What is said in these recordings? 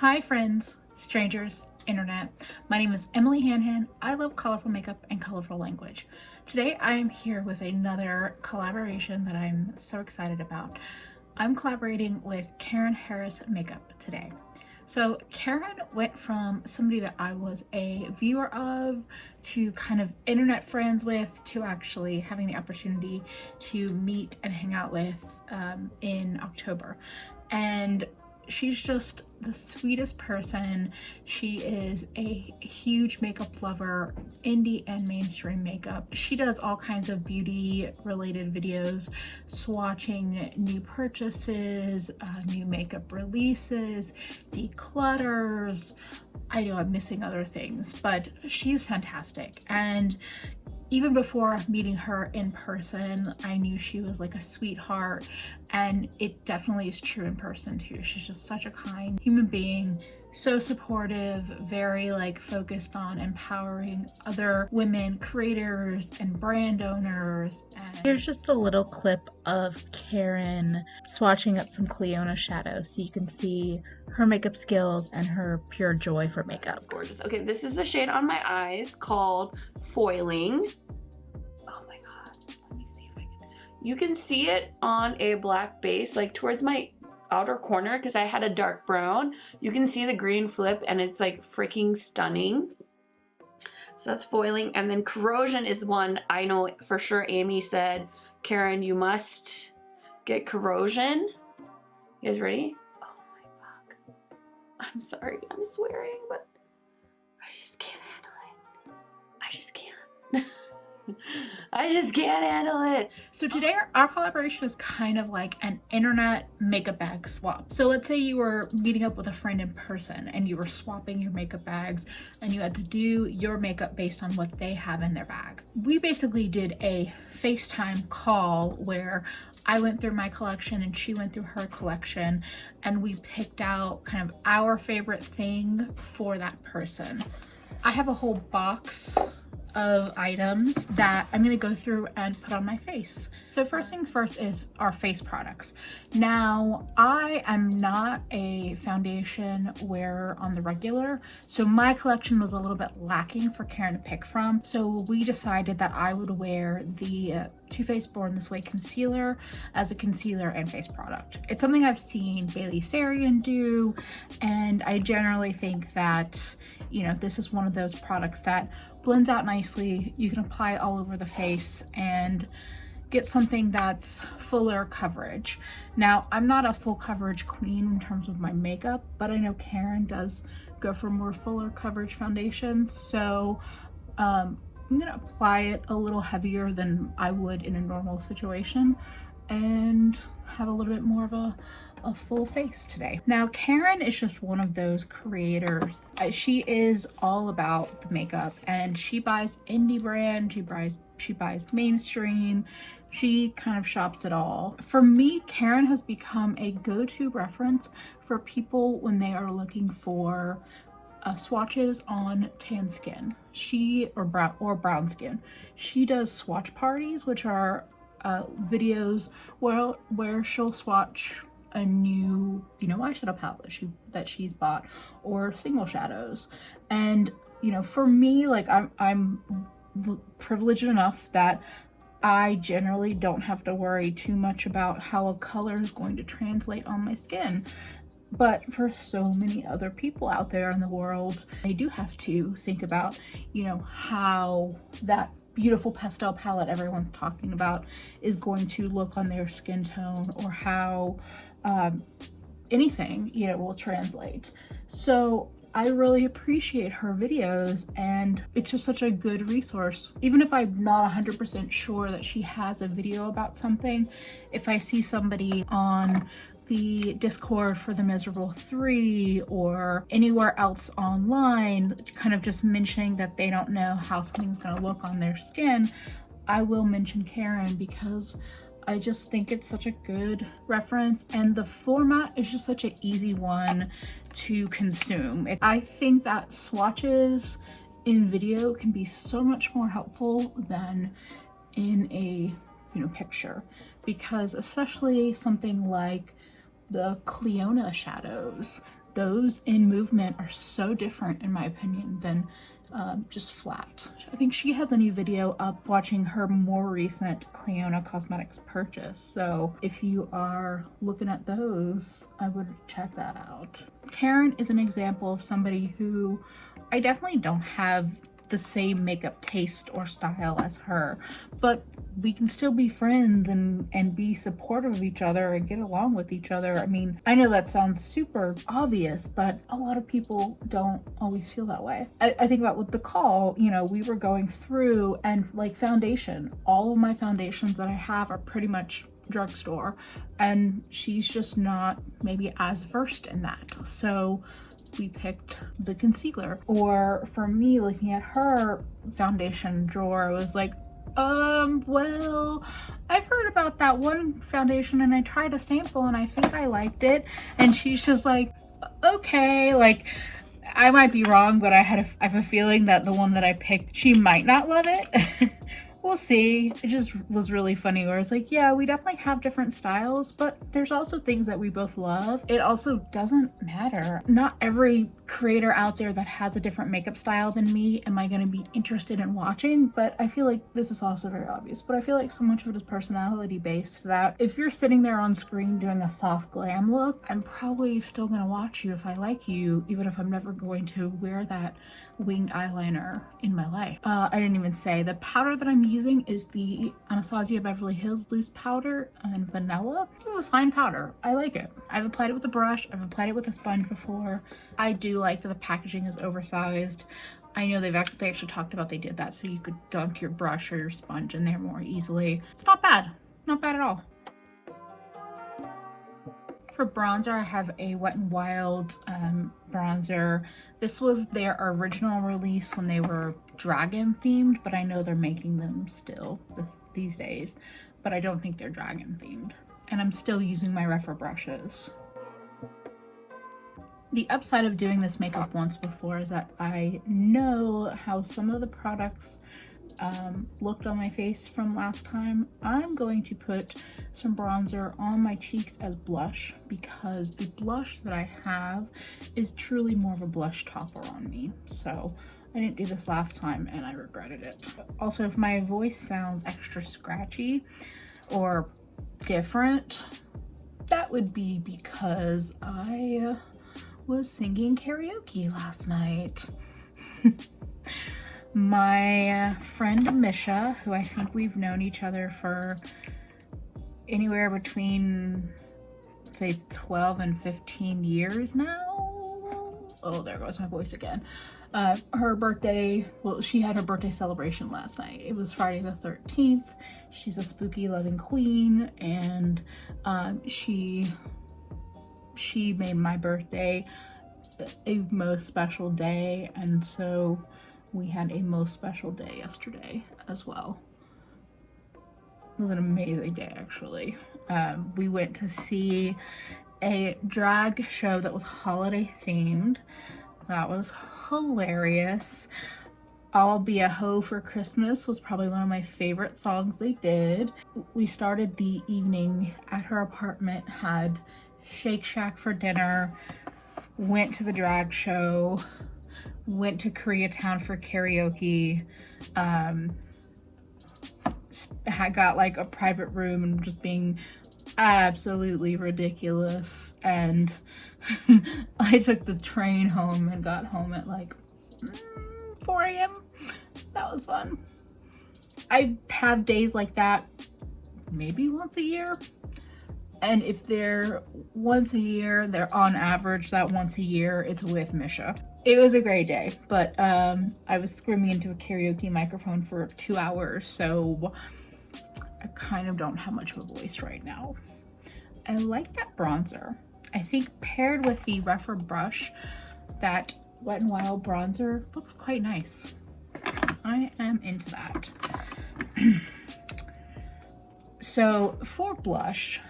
Hi friends, strangers, internet. My name is Emily Hanhan. I love colorful makeup and colorful language. Today I am here with another collaboration that I'm so excited about. I'm collaborating with Karen Harris Makeup today. So Karen went from somebody that I was a viewer of to kind of internet friends with to actually having the opportunity to meet and hang out with in October. And she's just the sweetest person. She is a huge makeup lover, indie and mainstream makeup. She does all kinds of beauty related videos, swatching new purchases, new makeup releases, declutters. I know I'm missing other things, but she's fantastic. And even before meeting her in person, I knew she was like a sweetheart, and it definitely is true in person too. She's just such a kind human being, so supportive, very like focused on empowering other women creators and brand owners. And here's just a little clip of Karen swatching up some Cliona shadows so you can see her makeup skills and her pure joy for makeup. That's gorgeous. Okay, this is the shade on my eyes called Foiling. Oh my god, let me see if I can. You can see it on a black base, like towards my outer corner, because I had a dark brown. You can see the green flip and it's like freaking stunning. So that's Foiling. And then Corrosion is one I know for sure Amy said, Karen, you must get Corrosion. You guys ready? Oh my fuck. I'm sorry, I'm swearing, but I just can't handle it. I just can't. I just can't handle it. So today our collaboration is kind of like an internet makeup bag swap. So let's say you were meeting up with a friend in person and you were swapping your makeup bags and you had to do your makeup based on what they have in their bag. We basically did a FaceTime call where I went through my collection and she went through her collection, and we picked out kind of our favorite thing for that person. I have a whole box of items that I'm going to go through and put on my face. So first thing first is our face products. Now, I am not a foundation wearer on the regular, so my collection was a little bit lacking for Karen to pick from. So we decided that I would wear the Too Faced Born This Way concealer as a concealer and face product. It's something I've seen Bailey Sarian do, and I generally think that, you know, this is one of those products that blends out nicely. You can apply it all over the face and get something that's fuller coverage. Now, I'm not a full coverage queen in terms of my makeup, but I know Karen does go for more fuller coverage foundations. So I'm gonna apply it a little heavier than I would in a normal situation and have a little bit more of a full face today. Now, Karen is just one of those creators. She is all about the makeup, and she buys indie brand, she buys mainstream, she kind of shops it all. For me, Karen has become a go-to reference for people when they are looking for swatches on tan skin, or brown skin. She does swatch parties, which are videos where she'll swatch a new, eyeshadow palette that she's bought, or single shadows. And for me, like, I'm privileged enough that I generally don't have to worry too much about how a color is going to translate on my skin. But for so many other people out there in the world, they do have to think about, how that beautiful pastel palette everyone's talking about is going to look on their skin tone, or how anything, will translate. So I really appreciate her videos, and it's just such a good resource. Even if I'm not 100% sure that she has a video about something, if I see somebody on the Discord for the Miserable 3 or anywhere else online kind of just mentioning that they don't know how something's going to look on their skin, I will mention Karen, because I just think it's such a good reference, and the format is just such an easy one to consume. I think that swatches in video can be so much more helpful than in a picture, because especially something like the Cliona shadows, those in movement are so different, in my opinion, than just flat. I think she has a new video up watching her more recent Cleona Cosmetics purchase. So if you are looking at those, I would check that out. Karen is an example of somebody who I definitely don't have the same makeup taste or style as her, but we can still be friends and be supportive of each other and get along with each other. I mean, I know that sounds super obvious, but a lot of people don't always feel that way. I think about with the call, you know, we were going through, and like foundation, all of my foundations that I have are pretty much drugstore, and she's just not maybe as versed in that. So we picked the concealer. Or for me, looking at her foundation drawer, I was like, well, I've heard about that one foundation and I tried a sample and I think I liked it. And she's just like, okay, like, I might be wrong, but I have a feeling that the one that I picked, she might not love it. We'll see. It just was really funny where it's like, yeah, we definitely have different styles, but there's also things that we both love. It also doesn't matter. Not every creator out there that has a different makeup style than me am I going to be interested in watching, but I feel like this is also very obvious, but I feel like so much of it is personality based that if you're sitting there on screen doing a soft glam look, I'm probably still going to watch you if I like you, even if I'm never going to wear that winged eyeliner in my life. I didn't even say the powder that I'm using is the Anastasia Beverly Hills loose powder and vanilla. This is a fine powder. I like it. I've applied it with a brush. I've applied it with a sponge before. I do like that the packaging is oversized. I know they actually talked about they did that so you could dunk your brush or your sponge in there more easily. It's not bad. Not bad at all. For bronzer, I have a Wet n Wild bronzer. This was their original release when they were dragon themed, but I know they're making them still these days, but I don't think they're dragon themed. And I'm still using my Refer brushes. The upside of doing this makeup once before is that I know how some of the products looked on my face from last time. I'm going to put some bronzer on my cheeks as blush because the blush that I have is truly more of a blush topper on me. So I didn't do this last time and I regretted it. Also, if my voice sounds extra scratchy or different, that would be because I was singing karaoke last night. My friend Misha, who I think we've known each other for anywhere between, say, 12 and 15 years now. Oh, there goes my voice again. Her birthday, well, she had her birthday celebration last night. It was Friday the 13th. She's a spooky loving queen, and she made my birthday a most special day, and so we had a most special day yesterday as well. It was an amazing day, actually. We went to see a drag show that was holiday themed. That was hilarious. I'll Be a Hoe for Christmas was probably one of my favorite songs they did. We started the evening at her apartment, had Shake Shack for dinner, went to the drag show, went to Koreatown for karaoke, I got like a private room and just being absolutely ridiculous, and I took the train home and got home at like 4 a.m. That was fun. I have days like that maybe once a year, and if they're once a year, they're on average that once a year it's with Misha. It was a great day, but I was screaming into a karaoke microphone for 2 hours, so I kind of don't have much of a voice right now. I like that bronzer. I think paired with the Refer brush, that Wet n Wild bronzer looks quite nice. I am into that. So for blush,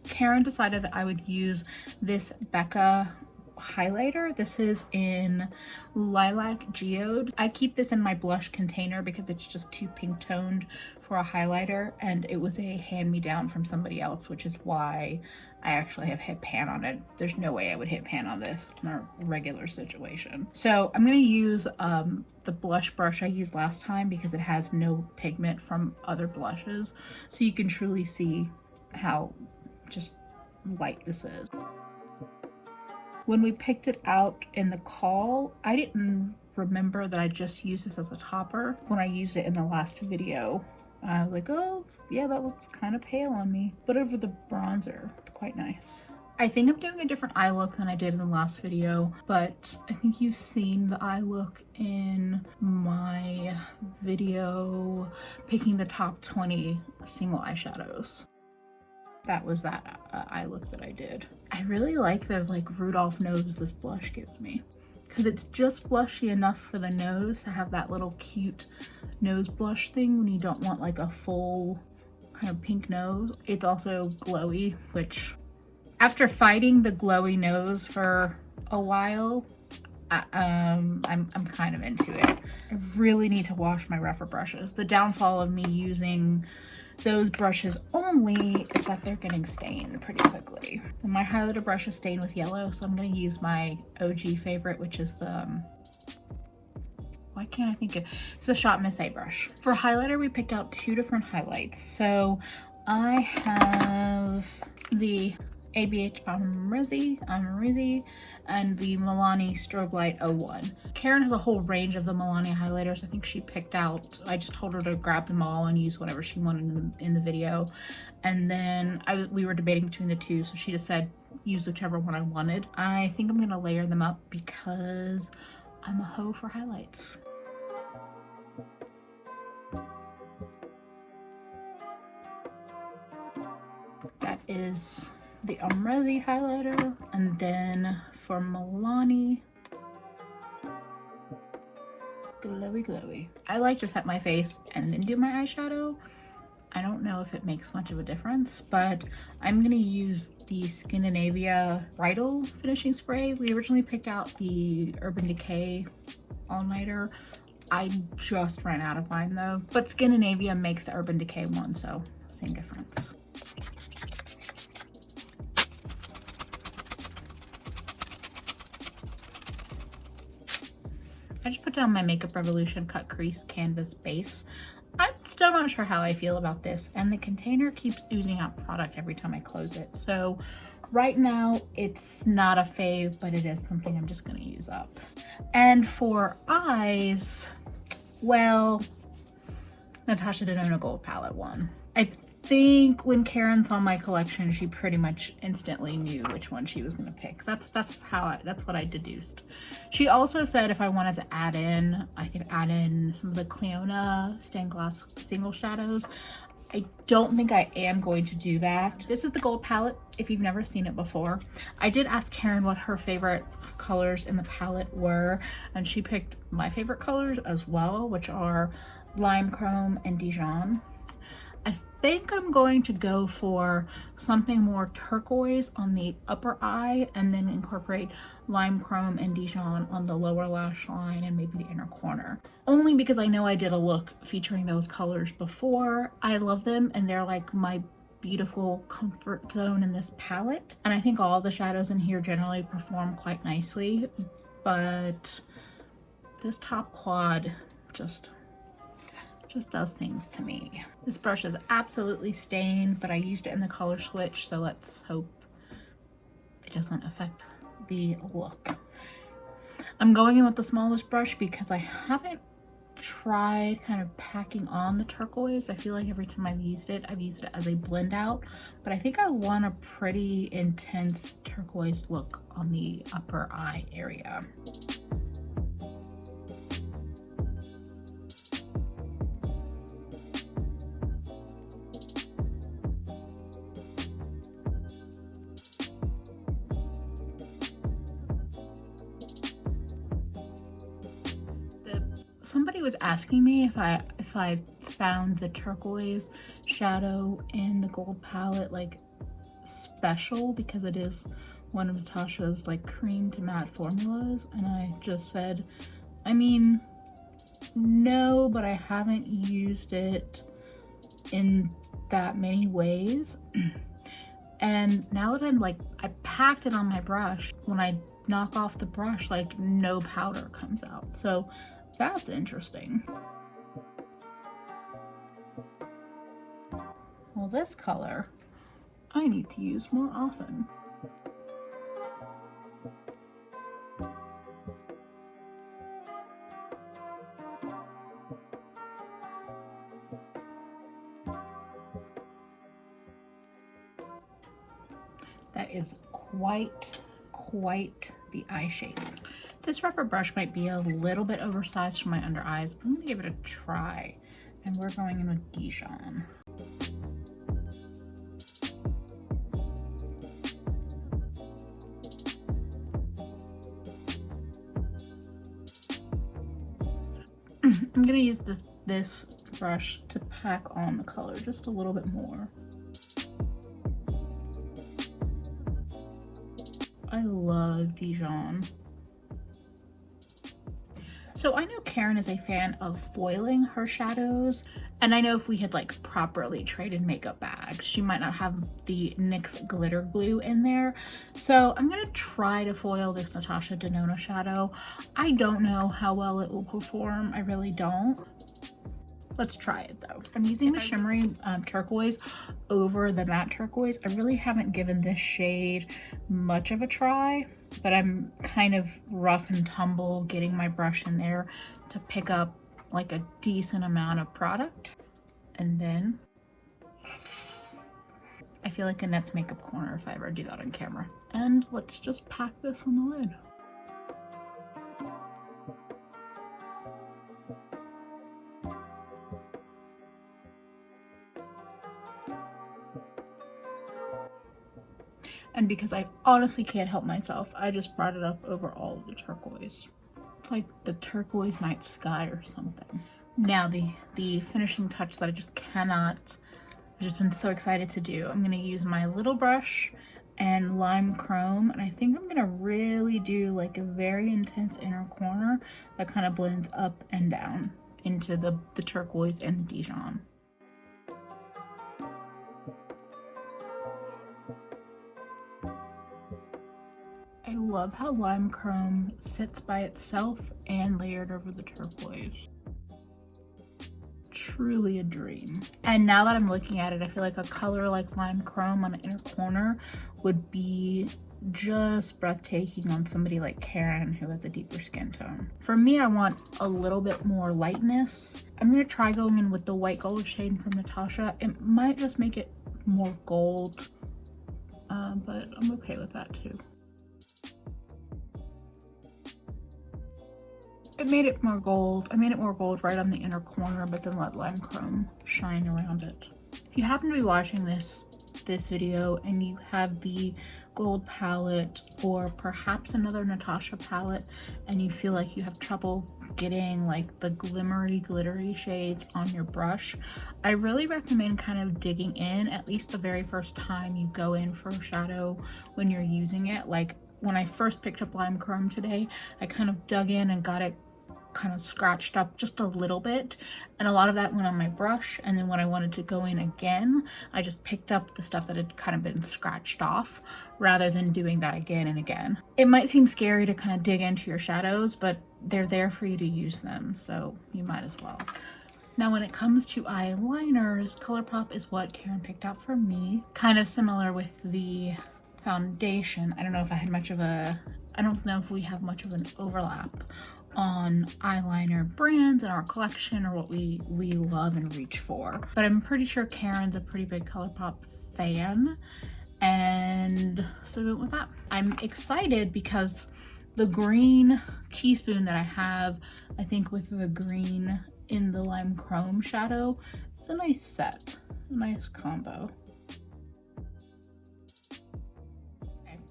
Karen decided that I would use this Becca highlighter. This is in Lilac Geode. I keep this in my blush container because it's just too pink toned for a highlighter, and it was a hand-me-down from somebody else, which is why I actually have hit pan on it. There's no way I would hit pan on this in a regular situation. So I'm gonna use the blush brush I used last time because it has no pigment from other blushes, so you can truly see how just light this is. When we picked it out in the call, I didn't remember that I just used this as a topper. When I used it in the last video, I was like, oh yeah, that looks kind of pale on me. But over the bronzer, it's quite nice. I think I'm doing a different eye look than I did in the last video, but I think you've seen the eye look in my video picking the top 20 single eyeshadows. That was that eye look that I did. I really like the like Rudolph nose this blush gives me, because it's just blushy enough for the nose to have that little cute nose blush thing when you don't want like a full kind of pink nose. It's also glowy, which after fighting the glowy nose for a while, I'm kind of into it. I really need to wash my rougher brushes. The downfall of me using those brushes only is that they're getting stained pretty quickly. And my highlighter brush is stained with yellow, so I'm going to use my OG favorite, which is the why can't I think of it's the Shot Miss A brush. For highlighter, we picked out two different highlights. So I have the ABH Amarizi and the Milani Strobe Light 01. Karen has a whole range of the Milani highlighters. I think she picked out, I just told her to grab them all and use whatever she wanted in the video. And then we were debating between the two, so she just said use whichever one I wanted. I think I'm gonna layer them up because I'm a hoe for highlights. That is the Amrezi highlighter, and then for Milani, glowy. I like to set my face and then do my eyeshadow. I don't know if it makes much of a difference, but I'm gonna use the Scandinavia Bridal finishing spray. We originally picked out the Urban Decay all-nighter. I just ran out of mine though, but Scandinavia makes the Urban Decay one, so same difference. I just put down my Makeup Revolution Cut Crease Canvas base. I'm still not sure how I feel about this, and the container keeps oozing out product every time I close it. So right now it's not a fave, but it is something I'm just gonna use up. And for eyes, well, Natasha Denona Gold Palette won. I think when Karen saw my collection, she pretty much instantly knew which one she was gonna pick. That's what I deduced. She also said if I wanted to add in, I could add in some of the Cleona stained glass single shadows. I don't think I am going to do that. This is the gold palette if you've never seen it before. I did ask Karen what her favorite colors in the palette were, and she picked my favorite colors as well, which are Lime Chrome and Dijon. I think I'm going to go for something more turquoise on the upper eye and then incorporate Lime Chrome and Dijon on the lower lash line and maybe the inner corner. Only because I know I did a look featuring those colors before. I love them and they're like my beautiful comfort zone in this palette. And I think all the shadows in here generally perform quite nicely, but this top quad just does things to me. This brush is absolutely stained, but I used it in the color switch, so let's hope it doesn't affect the look. I'm going in with the smallest brush because I haven't tried kind of packing on the turquoise. I feel like every time I've used it as a blend out, but I think I want a pretty intense turquoise look on the upper eye area. Somebody was asking me if I found the turquoise shadow in the gold palette like special, because it is one of Natasha's like cream to matte formulas, and I just said, I mean, no, but I haven't used it in that many ways. And now that I'm like, I packed it on my brush, when I knock off the brush, like no powder comes out. So that's interesting. Well, this color I need to use more often. That is quite the eye shape. This rubber brush might be a little bit oversized for my under eyes, but I'm gonna give it a try. And we're going in with Dijon. I'm gonna use this brush to pack on the color just a little bit more. I love Dijon. So I know Karen is a fan of foiling her shadows, and I know if we had like properly traded makeup bags, she might not have the NYX glitter glue in there. So I'm gonna try to foil this Natasha Denona shadow. I don't know how well it will perform, I really don't. Let's try it though. I'm using the shimmery turquoise over the matte turquoise. I really haven't given this shade much of a try, but I'm kind of rough and tumble getting my brush in there to pick up like a decent amount of product. And then I feel like Annette's makeup corner if I ever do that on camera. And let's just pack this on the lid. And because I honestly can't help myself, I just brought it up over all of the turquoise. It's like the turquoise night sky or something. Now the finishing touch that I just cannot, I've just been so excited to do. I'm gonna use my little brush and lime chrome, and I think I'm gonna really do like a very intense inner corner that kind of blends up and down into the turquoise and the Dijon. I love how lime chrome sits by itself and layered over the turquoise. Truly a dream. And now that I'm looking at it, I feel like a color like lime chrome on the inner corner would be just breathtaking on somebody like Karen who has a deeper skin tone. For me, I want a little bit more lightness. I'm gonna try going in with the white gold shade from Natasha. It might just make it more gold, but I'm okay with that too. It made it more gold. I made it more gold right on the inner corner, but then let lime chrome shine around it. If you happen to be watching this video and you have the gold palette or perhaps another Natasha palette and you feel like you have trouble getting like the glimmery glittery shades on your brush, I really recommend kind of digging in at least the very first time you go in for a shadow when you're using it. Like when I first picked up lime chrome today, I kind of dug in and got it kind of scratched up just a little bit, and a lot of that went on my brush, and then when I wanted to go in again, I just picked up the stuff that had kind of been scratched off rather than doing that again and again. It might seem scary to kind of dig into your shadows, but they're there for you to use them, so you might as well. Now when it comes to eyeliners, ColourPop is what Karen picked out for me. Kind of similar with the foundation. I don't know if we have much of an overlap on eyeliner brands in our collection or what we love and reach for, but I'm pretty sure Karen's a pretty big ColourPop fan, and so we went with that. I'm excited because the green teaspoon that I have, I think with the green in the lime chrome shadow, it's a nice set, a nice combo.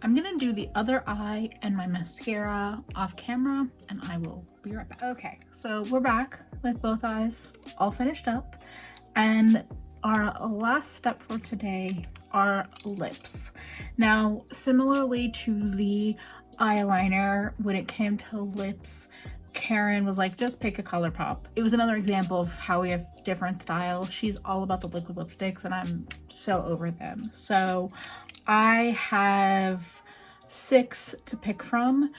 I'm gonna do the other eye and my mascara off camera and I will be right back. Okay, so we're back with both eyes all finished up, and our last step for today are lips. Now, similarly to the eyeliner, when it came to lips, Karen was like, just pick a color pop. It was another example of how we have different styles. She's all about the liquid lipsticks and I'm so over them. So I have 6 to pick from.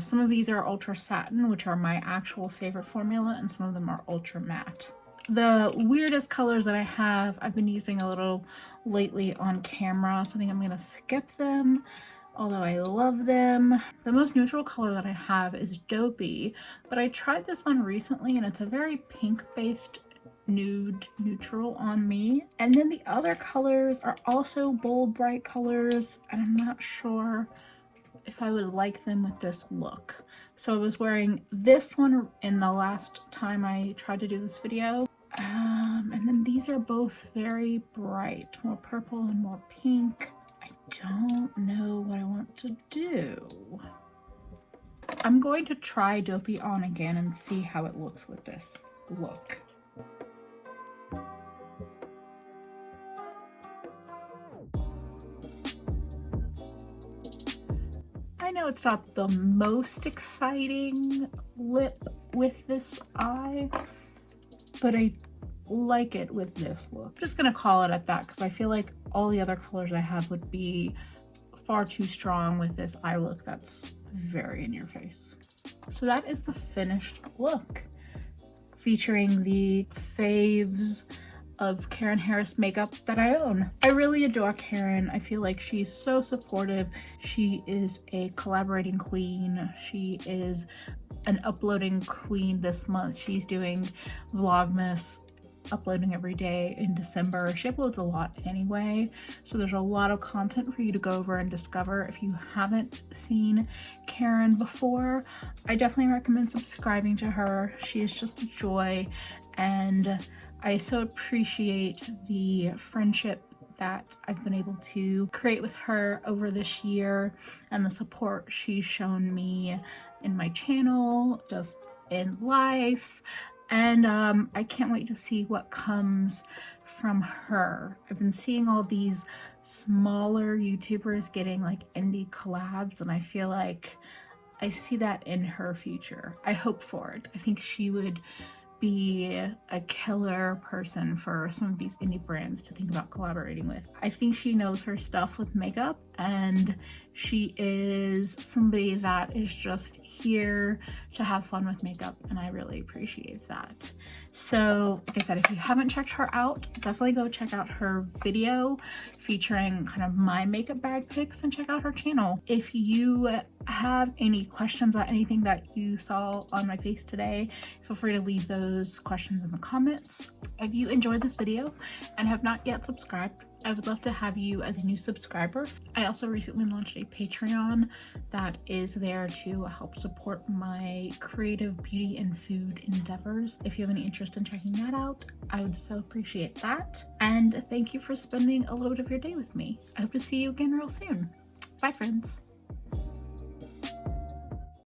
Some of these are ultra satin, which are my actual favorite formula, and some of them are ultra matte. The weirdest colors that I have, I've been using a little lately on camera, so I think I'm gonna skip them, although I love them. The most neutral color that I have is Dopey, but I tried this on recently and it's a very pink-based nude neutral on me. And then the other colors are also bold, bright colors, and I'm not sure if I would like them with this look. So I was wearing this one in the last time I tried to do this video. And then these are both very bright, more purple and more pink. I don't know what I want to do. I'm going to try Dopey on again and see how it looks with this look. I know it's not the most exciting lip with this eye, but I like it with this look. I'm just gonna call it at that because I feel like all the other colors I have would be far too strong with this eye look that's very in your face. So that is the finished look, featuring the faves of Karen Harris makeup that I own. I really adore Karen. I feel like she's so supportive. She is a collaborating queen. She is an uploading queen this month. She's doing Vlogmas, uploading every day in December. She uploads a lot anyway, so there's a lot of content for you to go over and discover. If you haven't seen Karen before, I definitely recommend subscribing to her. She is just a joy, and I so appreciate the friendship that I've been able to create with her over this year and the support she's shown me in my channel, just in life. And I can't wait to see what comes from her. I've been seeing all these smaller YouTubers getting like indie collabs, and I feel like I see that in her future. I hope for it. I think she would be a killer person for some of these indie brands to think about collaborating with. I think she knows her stuff with makeup, and she is somebody that is just here to have fun with makeup, and I really appreciate that. So like I said, if you haven't checked her out, definitely go check out her video featuring kind of my makeup bag picks and check out her channel. If you have any questions about anything that you saw on my face today, feel free to leave those questions in the comments. If you enjoyed this video and have not yet subscribed, I would love to have you as a new subscriber. I also recently launched a Patreon that is there to help support my creative beauty and food endeavors. If you have any interest in checking that out, I would so appreciate that. And thank you for spending a little bit of your day with me. I hope to see you again real soon. Bye, friends.